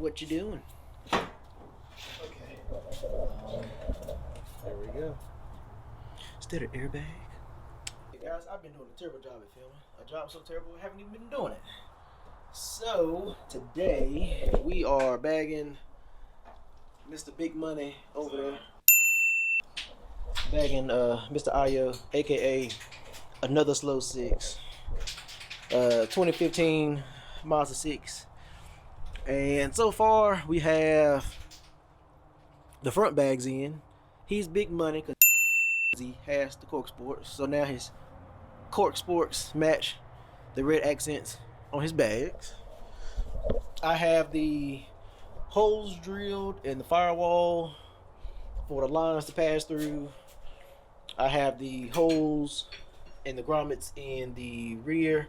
What you doing? Okay. There we go. Instead of airbag. Hey guys, I've been doing a terrible job at filming. A job so terrible I haven't even been doing it. So today we are bagging Mr. Big Money over there. Bagging Mr. Ayo, aka another slow 6. 2015 Mazda 6. And so far we have the front bags in. He's Big Money because he has the cork sports. So now his cork sports match the red accents on his bags. I have the holes drilled in the firewall for the lines to pass through. I have the holes and the grommets in the rear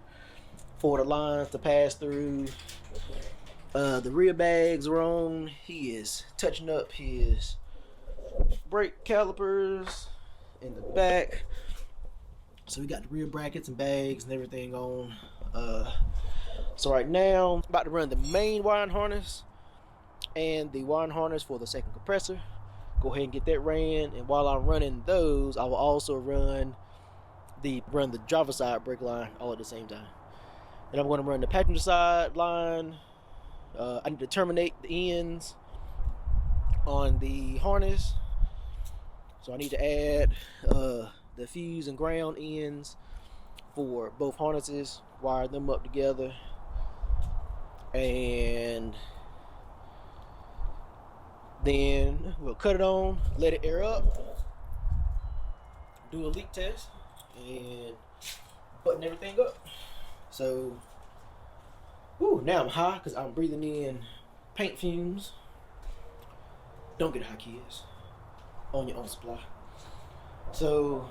for the lines to pass through. The rear bags are on. He is touching up his brake calipers in the back. So we got the rear brackets and bags and everything on. So right now, I'm about to run the main wiring harness and the wiring harness for the second compressor. Go ahead and get that ran, and while I'm running those, I will also run the driver's side brake line all at the same time. And I'm going to run the passenger side line. I need to terminate the ends on the harness, so I need to add the fuse and ground ends for both harnesses, wire them up together, and then we'll cut it on, let it air up, do a leak test, and button everything up. So, now I'm high because I'm breathing in paint fumes. Don't get high, kids. On your own supply. So,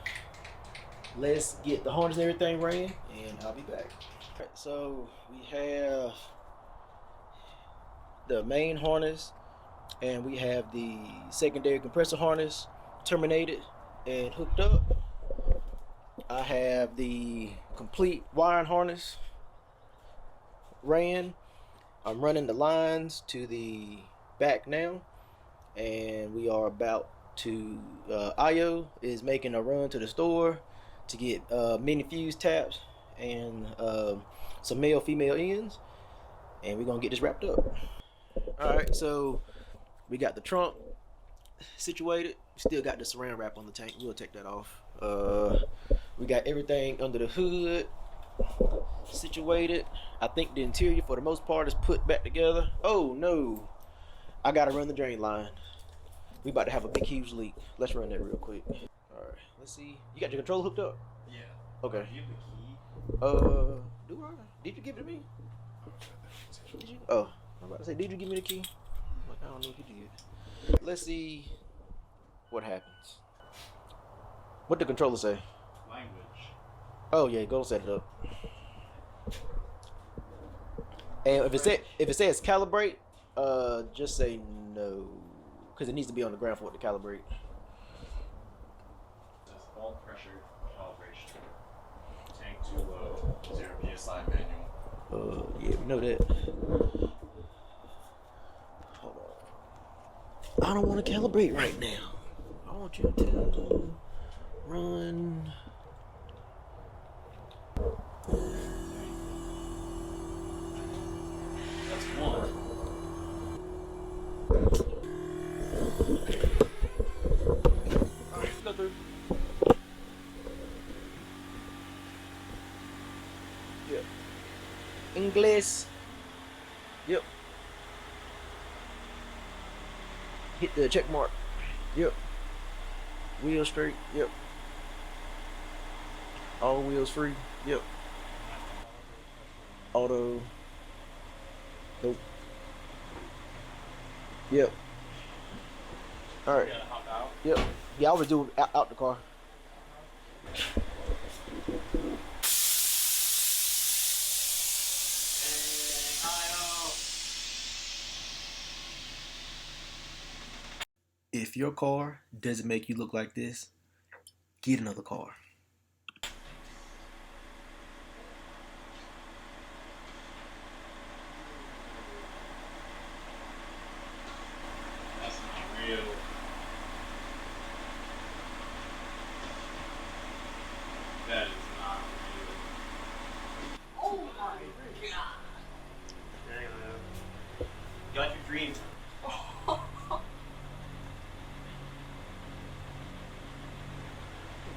let's get the harness and everything ran, and I'll be back. All right, so we have the main harness, and we have the secondary compressor harness terminated and hooked up. I have the complete wiring harness ran. I'm running the lines to the back now, and we are about to Ayo is making a run to the store to get mini fuse taps and some male female ends, and we're gonna get this wrapped up. All right, so we got the trunk situated. Still got the saran wrap on the tank. We'll take that off. We got everything under the hood situated. I think the interior for the most part is put back together. Oh no, I gotta run the drain line. We about to have a big huge leak. Let's run that real quick. All right, let's see. You got your controller hooked up? Yeah. Okay. Do you have the key? Do I? Did you give it to me? Did you? Oh, I'm about to say, did you give me the key? Like, I don't know if you did. Let's see what happens. What the controller say? Language. Oh yeah, go set it up. And if it says calibrate, just say no, because it needs to be on the ground for it to calibrate. Fault pressure calibration. Tank too low. 0 PSI manual. Yeah, we know that. Hold on. I don't want to calibrate right now. I want you to run. That's one. Go through. Yep. English. Yep. Hit the check mark. Yep. Wheel straight. Yep. All wheels free. Yep. Auto. Nope. Yep. All right. You gotta hop out. Yep. Yeah, I always do it out the car. If your car doesn't make you look like this, get another car. That is not good. Oh my god. There you go. Got your dream.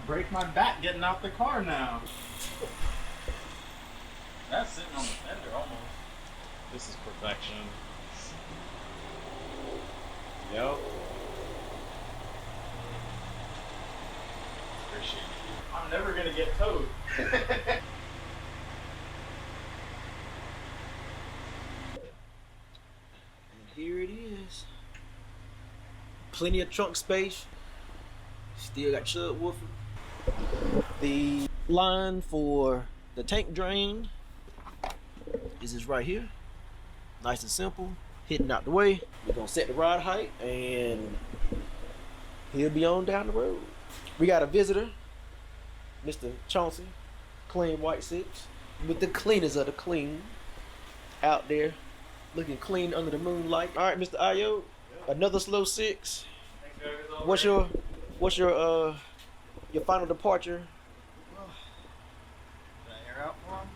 Break my back getting out the car now. That's sitting on the fender almost. This is perfection. Yep. Appreciate it. I'm never gonna get towed. And here it is. Plenty of trunk space. Still got subwoofer. The line for the tank drain is just right here. Nice and simple. Hitting out the way. We're gonna set the rod height and he'll be on down the road. We got a visitor, Mr. Chauncey, Clean White Six, with the cleanest of the clean, out there, looking clean under the moonlight. All right, Mr. Ayo, another slow six. What's your final departure? Did I air out for him?